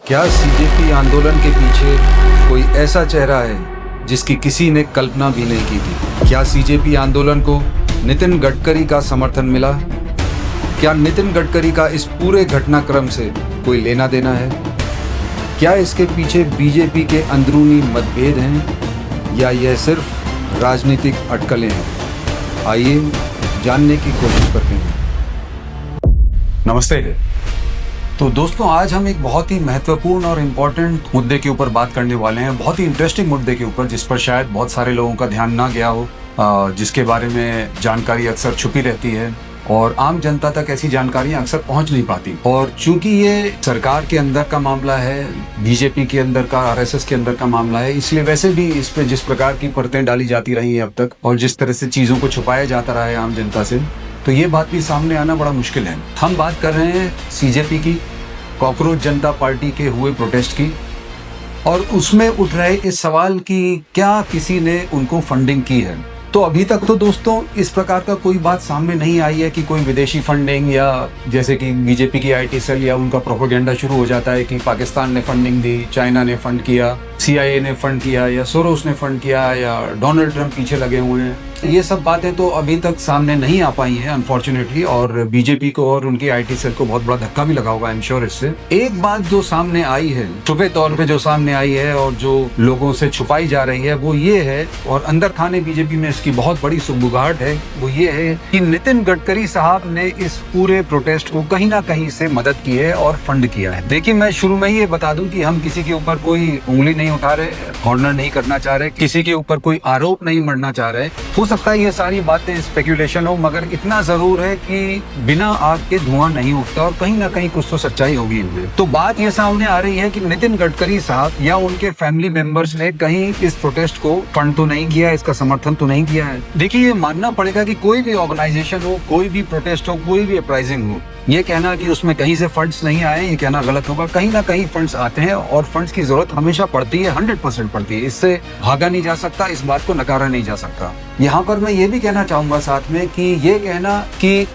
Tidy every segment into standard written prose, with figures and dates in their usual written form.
क्या सीजेपी आंदोलन के पीछे कोई ऐसा चेहरा है जिसकी किसी ने कल्पना भी नहीं की थी? क्या सीजेपी आंदोलन को नितिन गडकरी का समर्थन मिला? क्या नितिन गडकरी का इस पूरे घटनाक्रम से कोई लेना देना है? क्या इसके पीछे बीजेपी के अंदरूनी मतभेद हैं या यह सिर्फ राजनीतिक अटकलें हैं? आइए जानने की कोशिश करते हैं। नमस्ते। तो दोस्तों, आज हम एक बहुत ही महत्वपूर्ण और इम्पोर्टेंट मुद्दे के ऊपर बात करने वाले हैं। बहुत ही इंटरेस्टिंग मुद्दे के ऊपर, जिस पर शायद बहुत सारे लोगों का ध्यान ना गया हो, जिसके बारे में जानकारी अक्सर छुपी रहती है और आम जनता तक ऐसी जानकारियां अक्सर पहुंच नहीं पाती। और चूंकि ये सरकार के अंदर का मामला है, बीजेपी के अंदर का, आरएसएस के अंदर का मामला है, इसलिए वैसे भी इस पे जिस प्रकार की परतें डाली जाती रही हैं अब तक और जिस तरह से चीज़ों को छुपाया जाता रहा है आम जनता से, तो ये बात भी सामने आना बड़ा मुश्किल है। हम बात कर रहे हैं सीजेपी की, कॉकरोच जनता पार्टी के हुए प्रोटेस्ट की, और उसमें उठ रहे इस सवाल की क्या किसी ने उनको फंडिंग की है। तो अभी तक तो दोस्तों इस प्रकार का कोई बात सामने नहीं आई है कि कोई विदेशी फंडिंग, या जैसे कि बीजेपी की आईटी सेल या उनका प्रोपेगेंडा शुरू हो जाता है कि पाकिस्तान ने फंडिंग दी, चाइना ने फंड किया, सीआईए ने फंड किया, या सोरोस ने फंड किया, या डोनाल्ड ट्रंप पीछे लगे हुए हैं। ये सब बातें तो अभी तक सामने नहीं आ पाई हैं अनफॉर्चुनेटली, और बीजेपी को और उनकी आईटी सेल को बहुत बड़ा धक्का भी लगा होगा आई एम श्योर इससे। एक बात जो सामने आई है, छुपे तौर पे जो सामने आई है और जो लोगों से छुपाई जा रही है, वो ये है, और अंदर खाने बीजेपी में इसकी बहुत बड़ी सुगबुगाहट है, वो ये है कि नितिन गडकरी साहब ने इस पूरे प्रोटेस्ट को कहीं ना कहीं से मदद की है और फंड किया है। देखिए, मैं शुरू में ये बता दूं कि हम किसी के ऊपर कोई उंगली नहीं उठा रहे, कॉर्नर नहीं करना चाह रहे, किसी के ऊपर कोई आरोप नहीं मढ़ना चाह रहे। हो सकता है ये सारी बातें स्पेकुलेशन हो, मगर इतना जरूर है कि बिना आग के धुआं नहीं उठता और कहीं ना कहीं कुछ तो सच्चाई होगी इनमें। तो बात ये सामने आ रही है कि नितिन गडकरी साहब या उनके फैमिली मेंबर्स ने कहीं इस प्रोटेस्ट को फंड तो नहीं किया, इसका समर्थन तो नहीं किया है। देखिए, ये मानना पड़ेगा कि कोई भी ऑर्गेनाइजेशन हो, कोई भी प्रोटेस्ट हो, कोई भी अपराइजिंग हो, ये कहना कि उसमें कहीं से फंड्स नहीं आए, ये कहना गलत होगा। कहीं ना कहीं फंड्स आते हैं और फंड्स की जरूरत हमेशा पड़ती है, 100% पड़ती है। इससे भागा नहीं जा सकता, इस बात को नकारा नहीं जा सकता। यहाँ पर मैं ये भी कहना चाहूंगा साथ में कि ये कहना कि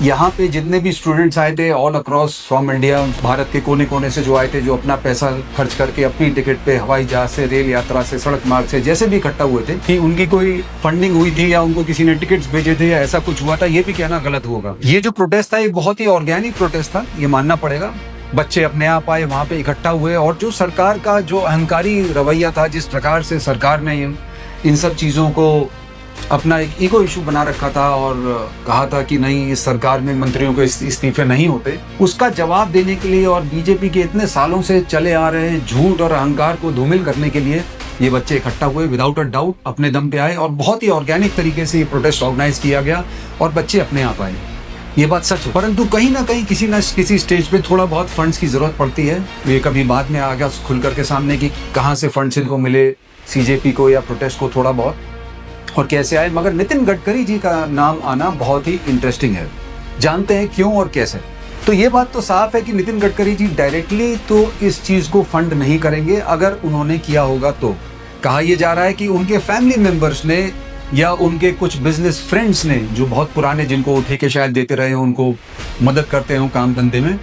यहाँ पे जितने भी स्टूडेंट्स आए थे all across from India, Bharat के कोने कोने से जो आए थे, जो अपना पैसा खर्च करके अपनी टिकट पे हवाई जहाज से, रेल यात्रा से, सड़क मार्ग से जैसे भी इकट्ठा हुए थे, कि उनकी कोई फंडिंग हुई थी या उनको किसी ने टिकट्स भेजे थे या ऐसा कुछ हुआ था, ये भी कहना गलत होगा। ये जो प्रोटेस्ट था, ये बहुत ही ऑर्गेनिक प्रोटेस्ट था, ये मानना पड़ेगा। बच्चे अपने आप आए, वहां पे इकट्ठा हुए, और जो सरकार का जो अहंकारी रवैया था, जिस प्रकार से सरकार ने इन सब चीजों को अपना एक ईगो इशू बना रखा था और कहा था कि नहीं, इस सरकार में मंत्रियों के इस्तीफे नहीं होते, उसका जवाब देने के लिए और बीजेपी के इतने सालों से चले आ रहे झूठ और अहंकार को धूमिल करने के लिए ये बच्चे इकट्ठा हुए, विदाउट अ डाउट अपने दम पे आए, और बहुत ही ऑर्गेनिक तरीके से ये प्रोटेस्ट ऑर्गेनाइज किया गया और बच्चे अपने आप आए। ये बात सच है। परंतु कहीं ना कहीं किसी न किसी स्टेज पे थोड़ा बहुत फंड्स की जरूरत पड़ती है। ये कभी बाद में आ गया खुल करके सामने कि कहाँ से फंड्स इनको मिले, सीजेपी को या प्रोटेस्ट को, थोड़ा बहुत, और कैसे आए। मगर नितिन गडकरी जी का नाम आना बहुत ही इंटरेस्टिंग है। जानते हैं क्यों और कैसे। तो ये बात तो साफ है कि नितिन गडकरी जी डायरेक्टली तो इस चीज को फंड नहीं करेंगे। अगर उन्होंने किया होगा तो कहा यह जा रहा है कि उनके फैमिली मेंबर्स ने या उनके कुछ बिजनेस फ्रेंड्स ने, जो बहुत पुराने, जिनको ठेके शायद देते रहे हो, उनको मदद करते हो काम धंधे में,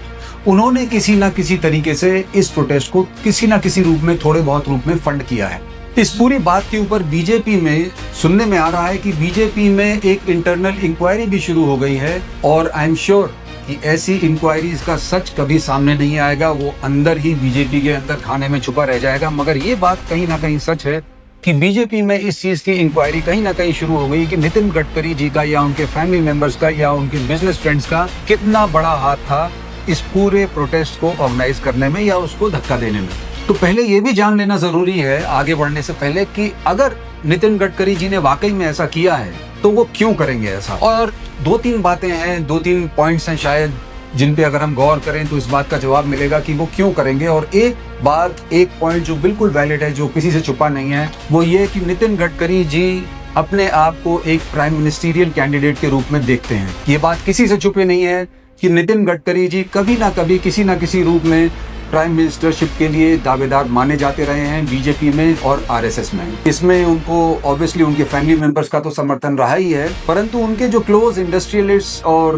उन्होंने किसी ना किसी तरीके से इस प्रोटेस्ट को किसी ना किसी रूप में, थोड़े बहुत रूप में फंड किया है। इस पूरी बात के ऊपर बीजेपी में सुनने में आ रहा है कि बीजेपी में एक इंटरनल इंक्वायरी भी शुरू हो गई है, और आई एम श्योर कि ऐसी इंक्वायरीज का सच कभी सामने नहीं आएगा, वो अंदर ही बीजेपी के अंदर खाने में छुपा रह जाएगा। मगर ये बात कहीं ना कहीं सच है कि बीजेपी में इस चीज की इंक्वायरी कहीं ना कहीं शुरू हो गई कि नितिन गडकरी जी का या उनके फैमिली मेंबर्स का या उनके बिजनेस फ्रेंड्स का कितना बड़ा हाथ था इस पूरे प्रोटेस्ट को ऑर्गेनाइज करने में या उसको धक्का देने में। तो पहले ये भी जान लेना जरूरी है आगे बढ़ने से पहले कि अगर नितिन गडकरी जी ने वाकई में ऐसा किया है तो वो क्यों करेंगे ऐसा। और दो तीन बातें हैं, दो तीन पॉइंट्स हैं शायद, जिन पे अगर हम गौर करें तो इस बात का जवाब मिलेगा कि वो क्यों करेंगे। और एक बात, एक पॉइंट जो बिल्कुल वैलिड है, जो किसी से छुपा नहीं है, वो ये कि नितिन गडकरी जी अपने आप को एक प्राइम मिनिस्टीरियल कैंडिडेट के रूप में देखते हैं। ये बात किसी से छुपी नहीं है कि नितिन गडकरी जी कभी ना कभी किसी ना किसी रूप में प्राइम मिनिस्टरशिप के लिए दावेदार माने जाते रहे हैं बीजेपी में और आरएसएस में। इसमें उनको ऑब्वियसली उनके फैमिली मेंबर्स का तो समर्थन रहा ही है, परंतु उनके जो क्लोज इंडस्ट्रियलिस्ट और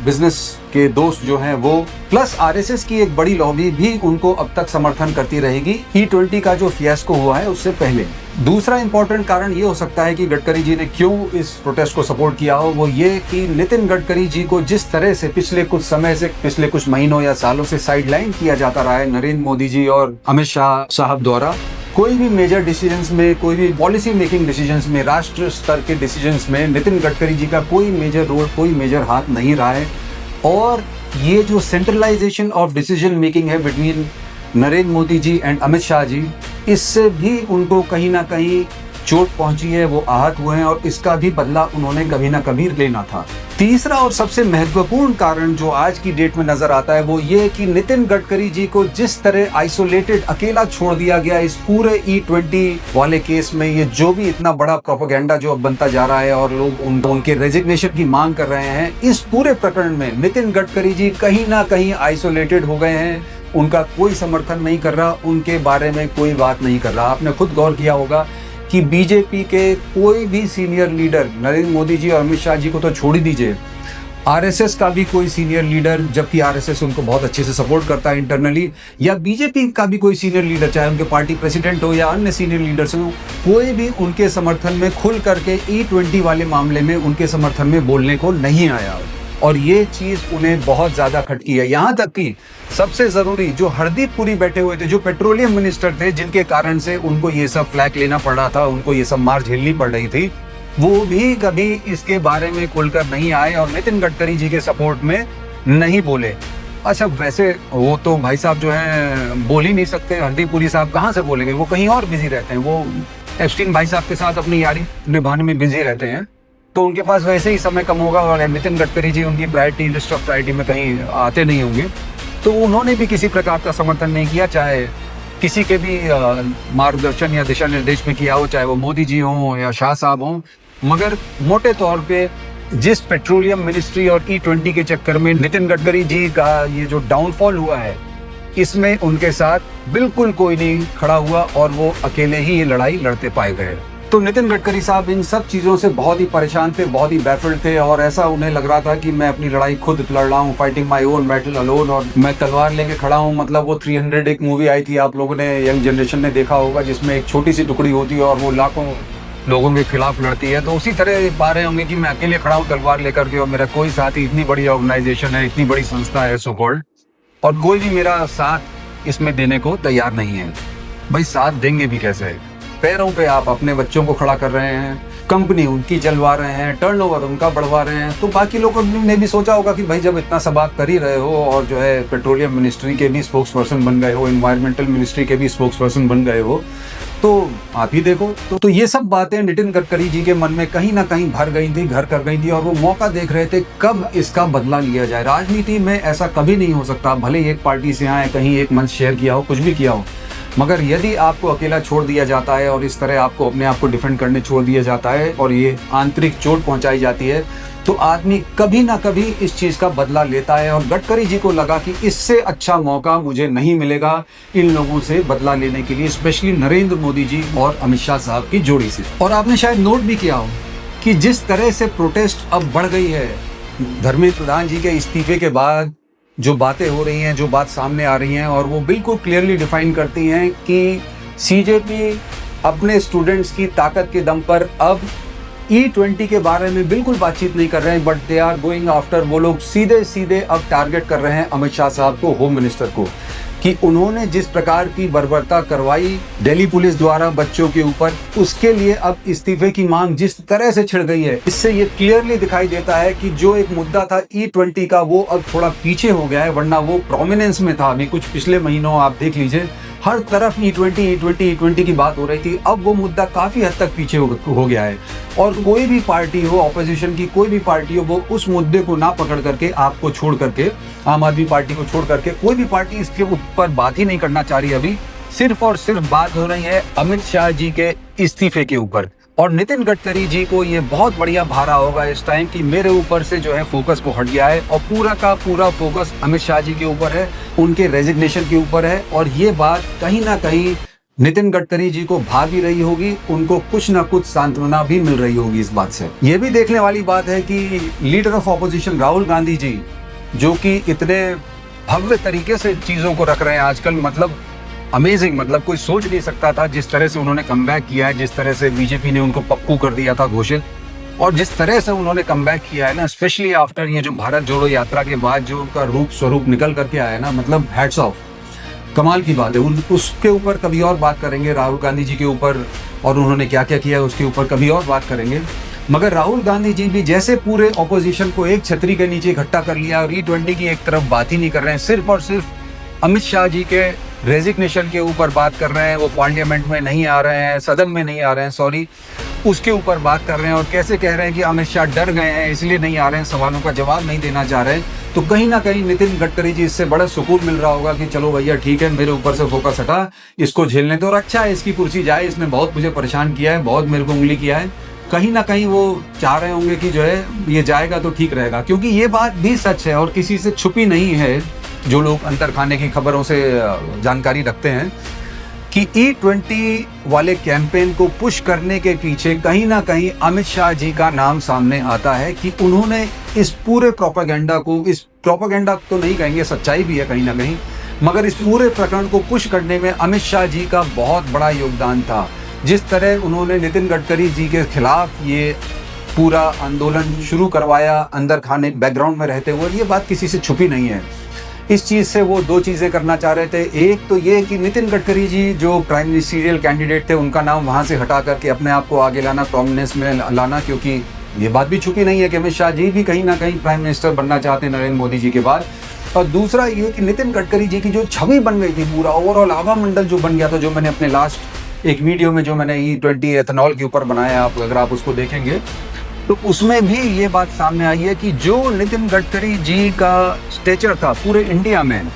बिजनेस के दोस्त जो हैं वो, प्लस आरएसएस की एक बड़ी लॉबी भी उनको अब तक समर्थन करती रहेगी E20 का जो फियास्को हुआ है उससे पहले। दूसरा इंपॉर्टेंट कारण ये हो सकता है कि गडकरी जी ने क्यों इस प्रोटेस्ट को सपोर्ट किया हो, वो ये कि नितिन गडकरी जी को जिस तरह से पिछले कुछ समय से, पिछले कुछ महीनों या सालों से साइडलाइन किया जाता रहा है नरेंद्र मोदी जी और अमित शाह साहब द्वारा, कोई भी मेजर डिसीजंस में, कोई भी पॉलिसी मेकिंग डिसीजंस में, राष्ट्र स्तर के डिसीजंस में नितिन गडकरी जी का कोई मेजर रोल, कोई मेजर हाथ नहीं रहा है। और ये जो सेंट्रलाइजेशन ऑफ डिसीजन मेकिंग है बिटवीन नरेंद्र मोदी जी एंड अमित शाह जी, इससे भी उनको कहीं ना कहीं चोट पहुंची है, वो आहत हुए हैं और इसका भी बदला उन्होंने कभी ना कभी लेना था। तीसरा और सबसे महत्वपूर्ण कारण जो आज की डेट में नजर आता है वो ये कि नितिन गडकरी जी को जिस तरह आइसोलेटेड, अकेला छोड़ दिया गया इस पूरे E20 वाले केस में, ये जो भी इतना बड़ा प्रोपेगेंडा जो अब बनता जा रहा है और लोग उनके रेजिग्नेशन की मांग कर रहे हैं, इस पूरे प्रकरण में नितिन गडकरी जी कहीं ना कहीं आइसोलेटेड हो गए हैं। उनका कोई समर्थन नहीं कर रहा, उनके बारे में कोई बात नहीं कर रहा। आपने खुद गौर किया होगा कि बीजेपी के कोई भी सीनियर लीडर, नरेंद्र मोदी जी और अमित शाह जी को तो छोड़ ही दीजिए, आरएसएस का भी कोई सीनियर लीडर, जबकि आरएसएस उनको बहुत अच्छे से सपोर्ट करता है इंटरनली, या बीजेपी का भी कोई सीनियर लीडर, चाहे उनके पार्टी प्रेसिडेंट हो या अन्य सीनियर लीडर्स हो, कोई भी उनके समर्थन में खुल करके E20 वाले मामले में उनके समर्थन में बोलने को नहीं आया। और ये चीज उन्हें बहुत ज्यादा खटकी है। यहाँ तक कि सबसे जरूरी जो हरदीप पुरी बैठे हुए थे, जो पेट्रोलियम मिनिस्टर थे, जिनके कारण से उनको ये सब फ्लैग लेना पड़ रहा था, उनको ये सब मार झेलनी पड़ रही थी, वो भी कभी इसके बारे में खुलकर नहीं आए और नितिन गडकरी जी के सपोर्ट में नहीं बोले। अच्छा, वैसे वो तो भाई साहब जो है बोल ही नहीं सकते, हरदीप पुरी साहब कहाँ से बोलेंगे, वो कहीं और बिजी रहते हैं, वो एप्स्टीन भाई साहब के साथ अपनी यारी निभाने में बिजी रहते हैं, तो उनके पास वैसे ही समय कम होगा और नितिन गडकरी जी उनकी प्रायोरिटी, लिस्ट ऑफ प्रायोरिटी में कहीं आते नहीं होंगे, तो उन्होंने भी किसी प्रकार का समर्थन नहीं किया, चाहे किसी के भी मार्गदर्शन या दिशा निर्देश में किया हो, चाहे वो मोदी जी हों या शाह साहब हों। मगर मोटे तौर पे जिस पेट्रोलियम मिनिस्ट्री और E20 के चक्कर में नितिन गडकरी जी का ये जो डाउनफॉल हुआ है, इसमें उनके साथ बिल्कुल कोई नहीं खड़ा हुआ और वो अकेले ही ये लड़ाई लड़ते पाए गए। तो नितिन गडकरी साहब इन सब चीज़ों से बहुत ही परेशान थे, बहुत ही बैफल्ड थे और ऐसा उन्हें लग रहा था कि मैं अपनी लड़ाई खुद लड़ रहा हूँ, fighting my own battle alone, और मैं तलवार लेके खड़ा हूँ। मतलब वो 300 एक मूवी आई थी, आप लोगों ने, यंग जनरेशन ने देखा होगा, जिसमें एक छोटी सी टुकड़ी होती है और वो लाखों लोगों के खिलाफ लड़ती है। तो उसी तरह पा रहे होंगे कि मैं अकेले खड़ा हूँ तलवार लेकर के और मेरा कोई साथी, इतनी बड़ी ऑर्गेनाइजेशन है, इतनी बड़ी संस्था है सो कॉल्ड, और कोई भी मेरा साथ इसमें देने को तैयार नहीं है। भाई साथ देंगे भी कैसे? पैरों पे आप अपने बच्चों को खड़ा कर रहे हैं, कंपनी उनकी चलवा रहे हैं, टर्नओवर उनका बढ़वा रहे हैं, तो बाकी लोगों ने भी सोचा होगा कि भाई जब इतना सब आप कर ही रहे हो और जो है पेट्रोलियम मिनिस्ट्री के भी स्पोक्स पर्सन बन गए हो, एनवायरमेंटल मिनिस्ट्री के भी स्पोक्स पर्सन बन गए हो, तो आप ही देखो। तो ये सब बातें नितिन गडकरी जी के मन में कहीं ना कहीं भर गई थी, घर कर गई थी, और वो मौका देख रहे थे कब इसका बदला लिया जाए। राजनीति में ऐसा कभी नहीं हो सकता, भले एक पार्टी से आए, कहीं एक मंच शेयर किया हो, कुछ भी किया हो, मगर यदि आपको अकेला छोड़ दिया जाता है और इस तरह आपको अपने आप को डिफेंड करने छोड़ दिया जाता है और ये आंतरिक चोट पहुंचाई जाती है, तो आदमी कभी ना कभी इस चीज़ का बदला लेता है। और गडकरी जी को लगा कि इससे अच्छा मौका मुझे नहीं मिलेगा इन लोगों से बदला लेने के लिए, स्पेशली नरेंद्र मोदी जी और अमित शाह साहब की जोड़ी से। और आपने शायद नोट भी किया हो कि जिस तरह से प्रोटेस्ट अब बढ़ गई है, धर्मेंद्र प्रधान जी के इस्तीफे के बाद जो बातें हो रही हैं, जो बात सामने आ रही हैं, और वो बिल्कुल क्लियरली डिफाइन करती हैं कि सीजेपी अपने स्टूडेंट्स की ताकत के दम पर अब E20 के बारे में बिल्कुल बातचीत नहीं कर रहे हैं, but they are going after, वो लोग सीधे सीधे अब टारगेट कर रहे हैं अमित शाह साहब को, होम मिनिस्टर को, कि उन्होंने जिस प्रकार की बर्बरता करवाई दिल्ली पुलिस द्वारा बच्चों के ऊपर, उसके लिए अब इस्तीफे की मांग जिस तरह से छिड़ गई है, इससे ये क्लियरली दिखाई देता है कि जो एक मुद्दा था E20 का, वो अब थोड़ा पीछे हो गया है, वरना वो प्रोमिनेंस में था। अभी कुछ पिछले महीनों आप देख लीजिए, हर तरफ E20 की बात हो रही थी। अब वो मुद्दा काफी हद तक पीछे हो गया है और कोई भी पार्टी हो, ऑपोजिशन की कोई भी पार्टी हो, वो उस मुद्दे को ना पकड़ करके, आपको छोड़ करके, आम आदमी पार्टी को छोड़ करके, कोई भी पार्टी इसके ऊपर बात ही नहीं करना चाह रही। अभी सिर्फ और सिर्फ बात हो रही है अमित शाह जी के इस्तीफे के ऊपर। और नितिन गडकरी जी को ये बहुत बढ़िया भारा होगा इस टाइम कि मेरे ऊपर से जो है फोकस वो हट गया है और पूरा का पूरा फोकस अमित शाह जी के ऊपर है, उनके रेजिग्नेशन के ऊपर है। और ये बात कहीं ना कहीं नितिन गडकरी जी को भा भी रही होगी, उनको कुछ ना कुछ सांत्वना भी मिल रही होगी इस बात से। ये भी देखने वाली बात है कि leader of opposition Rahul Gandhi ji जो कि इतने भव्य तरीके से चीज़ों को रख रहे हैं आजकल, मतलब अमेजिंग, मतलब कोई सोच नहीं सकता था जिस तरह से उन्होंने कमबैक किया है, जिस तरह से बीजेपी ने उनको पप्पू कर दिया था घोषित, और जिस तरह से उन्होंने कमबैक किया है ना, स्पेशली आफ्टर ये जो भारत जोड़ो यात्रा के बाद जो उनका रूप स्वरूप निकल करके आया है ना, मतलब हैट्स ऑफ, कमाल की बात है। उसके ऊपर कभी और बात करेंगे, राहुल गांधी जी के ऊपर और उन्होंने क्या क्या किया उसके ऊपर कभी और बात करेंगे। मगर राहुल गांधी जी भी जैसे पूरे ऑपोजिशन को एक छतरी के नीचे इकट्ठा कर लिया और E20 की एक तरफ बात ही नहीं कर रहे हैं, सिर्फ और सिर्फ अमित शाह जी के रेजिग्नेशन के ऊपर बात कर रहे हैं, वो पार्लियामेंट में नहीं आ रहे हैं, सदन में नहीं आ रहे हैं, सॉरी, उसके ऊपर बात कर रहे हैं और कैसे कह रहे हैं कि अमित शाह डर गए हैं इसलिए नहीं आ रहे हैं, सवालों का जवाब नहीं देना चाह रहे हैं। तो कहीं ना कहीं नितिन गडकरी जी इससे बड़ा सुकून मिल रहा होगा कि चलो भैया ठीक है, मेरे ऊपर से फोकस हटा, इसको झेलने दो और अच्छा है इसकी कुर्सी जाए, इसने बहुत मुझे परेशान किया है, बहुत मेरे को उंगली किया है। कहीं ना कहीं वो चाह रहे होंगे कि जो है ये जाएगा तो ठीक रहेगा, क्योंकि ये बात भी सच है और किसी से छुपी नहीं है, जो लोग अंतर खाने की खबरों से जानकारी रखते हैं कि E20 वाले कैंपेन को पुश करने के पीछे कहीं ना कहीं अमित शाह जी का नाम सामने आता है कि उन्होंने इस पूरे प्रोपेगेंडा को, इस प्रोपेगेंडा तो नहीं कहेंगे, सच्चाई भी है कहीं ना कहीं, मगर इस पूरे प्रकरण को पुश करने में अमित शाह जी का बहुत बड़ा योगदान था। जिस तरह उन्होंने नितिन गडकरी जी के खिलाफ ये पूरा आंदोलन शुरू करवाया अंदर खाने बैकग्राउंड में रहते हुए, ये बात किसी से छुपी नहीं है। इस चीज़ से वो दो चीज़ें करना चाह रहे थे, एक तो ये कि नितिन गडकरी जी जो प्राइम मिनिस्टरियल कैंडिडेट थे उनका नाम वहाँ से हटा करके अपने आप को आगे लाना, प्रोमिनेंस में लाना, क्योंकि ये बात भी छुपी नहीं है कि अमित शाह जी भी कहीं ना कहीं प्राइम मिनिस्टर बनना चाहते हैं नरेंद्र मोदी जी के बाद। और दूसरा ये कि नितिन गडकरी जी की जो छवि बन गई थी, पूरा ओवरऑल आभा मंडल जो बन गया था, जो मैंने अपने लास्ट एक वीडियो में जो मैंने E20 एथेनॉल के ऊपर बनाया, आप अगर आप उसको देखेंगे तो उसमें भी ये बात सामने आई है कि जो नितिन गडकरी जी का स्टेचर था पूरे इंडिया में,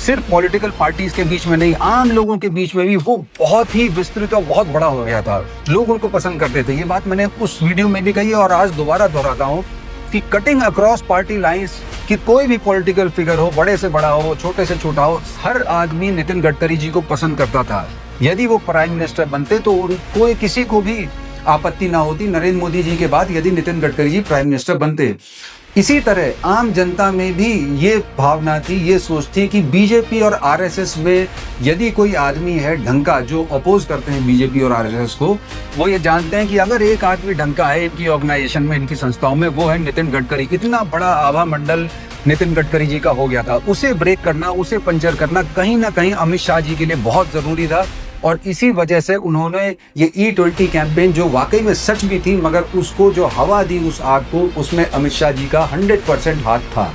सिर्फ पॉलिटिकल पार्टीज के बीच में नहीं, आम लोगों के बीच में भी वो बहुत ही विस्तृत और बहुत बड़ा हो गया था, लोग उनको पसंद करते थे। ये बात मैंने उस वीडियो में भी कही है और आज दोबारा दोहराता हूँ कि कटिंग अक्रॉस पार्टी लाइंस, कि कोई भी पॉलिटिकल फिगर हो, बड़े से बड़ा हो, छोटे से छोटा हो, हर आदमी नितिन गडकरी जी को पसंद करता था। यदि वो प्राइम मिनिस्टर बनते तो कोई किसी को भी आपत्ति ना होती नरेंद्र मोदी जी के बाद यदि नितिन गडकरी जी प्राइम मिनिस्टर बनते। इसी तरह आम जनता में भी ये भावना थी, ये सोच थी कि बीजेपी और आरएसएस में यदि कोई आदमी है ढंग का जो अपोज करते हैं बीजेपी और आरएसएस को, वो ये जानते हैं कि अगर एक आदमी ढंग का है इनकी ऑर्गेनाइजेशन में, इनकी संस्थाओं में, वो है नितिन गडकरी। इतना बड़ा आभा मंडल नितिन गडकरी जी का हो गया था, उसे ब्रेक करना, उसे पंचर करना कहीं ना कहीं अमित शाह जी के लिए बहुत जरूरी था। और इसी वजह से उन्होंने ये E20 कैंपेन, जो वाकई में सच भी थी मगर उसको जो हवा दी उस आग को, उसमें अमित शाह जी का 100% हाथ था।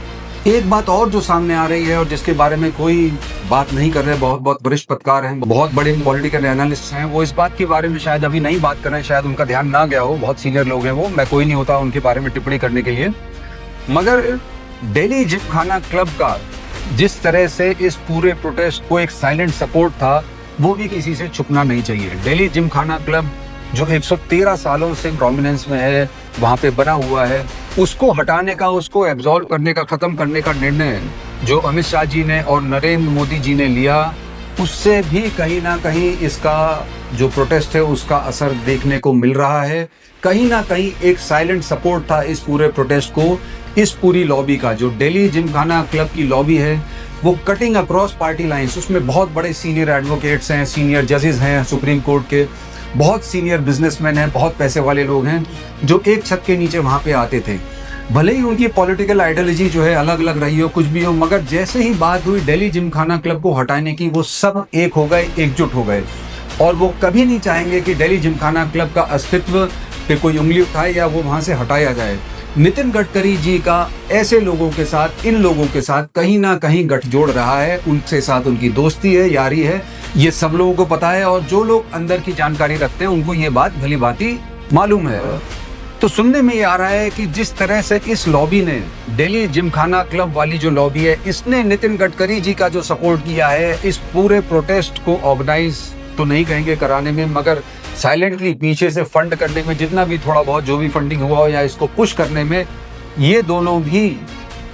एक बात और जो सामने आ रही है और जिसके बारे में कोई बात नहीं कर रहे, बहुत बहुत वरिष्ठ पत्रकार हैं, बहुत बड़े पॉलिटिकल एनालिस्ट हैं, वो इस बात के बारे में शायद अभी नहीं बात कर रहे हैं, शायद उनका ध्यान ना गया हो, बहुत सीनियर लोग हैं वो, मैं कोई नहीं होता उनके बारे में टिप्पणी करने के लिए। मगर दिल्ली जिमखाना क्लब का जिस तरह से इस पूरे प्रोटेस्ट को एक साइलेंट सपोर्ट था, वो भी किसी से छुपना नहीं चाहिए। दिल्ली जिमखाना क्लब जो 113 सालों से प्रोमिनेंस में है, वहाँ पे बना हुआ है, उसको हटाने का, उसको एब्जॉर्ब करने का, ख़त्म करने का निर्णय जो अमित शाह जी ने और नरेंद्र मोदी जी ने लिया, उससे भी कहीं ना कहीं इसका जो प्रोटेस्ट है उसका असर देखने को मिल रहा है। कहीं ना कहीं एक साइलेंट सपोर्ट था इस पूरे प्रोटेस्ट को, इस पूरी लॉबी का, जो दिल्ली जिमखाना क्लब की लॉबी है, वो कटिंग अक्रॉस पार्टी लाइंस, उसमें बहुत बड़े सीनियर एडवोकेट्स हैं, सीनियर जजेस हैं सुप्रीम कोर्ट के, बहुत सीनियर बिजनेसमैन हैं, बहुत पैसे वाले लोग हैं, जो एक छत के नीचे वहाँ पे आते थे। भले ही उनकी पॉलिटिकल आइडियोलॉजी जो है अलग अलग रही हो, कुछ भी हो, मगर जैसे ही बात हुई दिल्ली जिमखाना क्लब को हटाने की, वो सब एक हो गए, एकजुट हो गए, और वो कभी नहीं चाहेंगे कि दिल्ली जिमखाना क्लब का अस्तित्व पे कोई उंगली उठाए या वो वहाँ से हटाया जाए। नितिन गडकरी जी का ऐसे लोगों के साथ, इन लोगों के साथ कहीं ना कहीं गठजोड़ रहा है, उनके साथ उनकी दोस्ती है, यारी है, ये सब लोगों को पता है, और जो लोग अंदर की जानकारी रखते हैं उनको ये बात भली भांति मालूम है। तो सुनने में ये आ रहा है कि जिस तरह से इस लॉबी ने, दिल्ली जिमखाना क्लब वाली जो लॉबी है, इसने नितिन गडकरी जी का जो सपोर्ट किया है इस पूरे प्रोटेस्ट को ऑर्गेनाइज तो नहीं कहेंगे कराने में, मगर साइलेंटली पीछे से फंड करने में, जितना भी थोड़ा बहुत जो भी फंडिंग हुआ हो या इसको पुश करने में, ये दोनों भी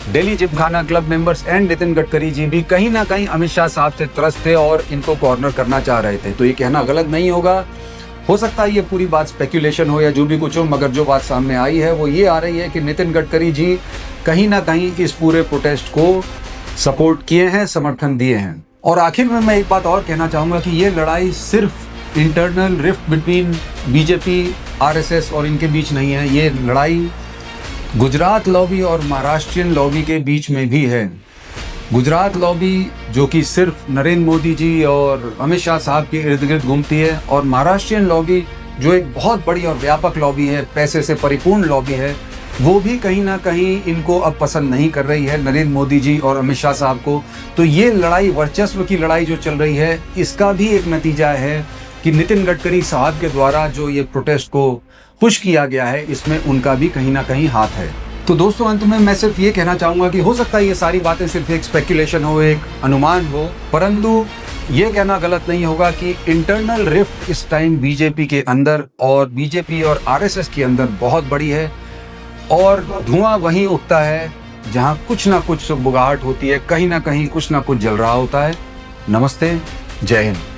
Delhi Gymkhana club members and Nitin Gadkari ji भी कहीं ना कहीं अमित शाह साहब से त्रस्त थे और इनको कॉर्नर करना चाह रहे थे। तो ये कहना गलत नहीं होगा हो सकता है ये पूरी बात स्पेक्यूलेशन हो या जो भी कुछ हो, मगर जो बात सामने आई है वो ये आ रही है कि नितिन गडकरी जी कहीं ना कहीं इस पूरे प्रोटेस्ट को सपोर्ट किए हैं, समर्थन दिए हैं। और आखिर में मैं एक बात और कहना चाहूँगा कि ये लड़ाई सिर्फ internal rift between BJP, RSS और इनके बीच नहीं है, ये लड़ाई गुजरात लॉबी और महाराष्ट्रियन लॉबी के बीच में भी है। गुजरात लॉबी जो कि सिर्फ नरेंद्र मोदी जी और अमित शाह साहब के इर्द गिर्द घूमती है, और महाराष्ट्रियन लॉबी जो एक बहुत बड़ी और व्यापक लॉबी है, पैसे से परिपूर्ण लॉबी है, वो भी कहीं ना कहीं इनको अब पसंद नहीं कर रही है, नरेंद्र मोदी जी और अमित शाह साहब को। तो ये लड़ाई, वर्चस्व की लड़ाई जो चल रही है, इसका भी एक नतीजा है कि नितिन गडकरी साहब के द्वारा जो ये प्रोटेस्ट को पुश किया गया है, इसमें उनका भी कहीं ना कहीं हाथ है। तो दोस्तों, अंत में मैं सिर्फ ये कहना चाहूँगा कि हो सकता है ये सारी बातें सिर्फ एक स्पेक्यूलेशन हो, एक अनुमान हो, परंतु ये कहना गलत नहीं होगा कि इंटरनल रिफ्ट इस टाइम बीजेपी के अंदर और बीजेपी और आरएसएस के अंदर बहुत बड़ी है, और धुआं वहीं उठता है जहां कुछ ना कुछ बुगाहट होती है, कहीं ना कहीं कुछ ना कुछ जल रहा होता है। नमस्ते, जय हिंद।